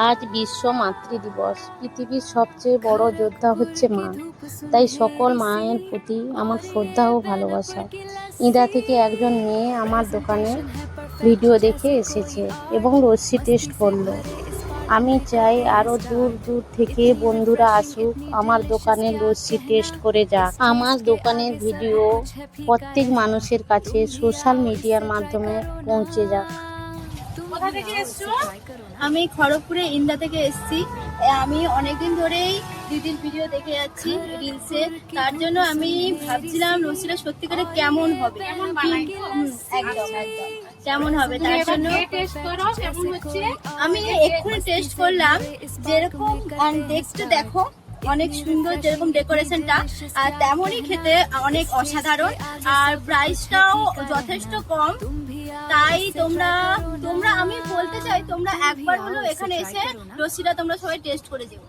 আজ বিশ্ব মাতৃ দিবস। পৃথিবীর সবচেয়ে বড় যোদ্ধা হচ্ছে মা। তাই সকল মায়ের প্রতি আমার শ্রদ্ধা ও ভালোবাসা। ইঁদা থেকে একজন মেয়ে আমার দোকানে ভিডিও দেখে এসেছে এবং লস্যি টেস্ট করলো। আমি চাই আরো দূর দূর থেকে বন্ধুরা আসুক, আমার দোকানে লস্যি টেস্ট করে যাক। আমার দোকানের ভিডিও প্রত্যেক মানুষের কাছে সোশ্যাল মিডিয়ার মাধ্যমে পৌঁছে যাক। কোথা থেকে এসছো? আমি খড়গপুরে ইন্দা থেকে এসেছি। আমি অনেকদিন ধরেই দিদির ভিডিও দেখে যাচ্ছি রিলসে। তার জন্য আমি ভাবছিলাম লস্যিটা সত্যিকারে কেমন হবে, একদম কেমন হবে। তার জন্য আমি এক্ষুনি টেস্ট করলাম। যেরকম দেখতে দেখো অনেক সুন্দর, যেরকম ডেকোরেশনটা আর তেমনই খেতে অনেক অসাধারণ, আর প্রাইসটাও যথেষ্ট কম। তাই তোমরা আমি বলতে চাই তোমরা একবার হলেও এখানে এসে লস্যিটা তোমরা সবাই টেস্ট করে যেও।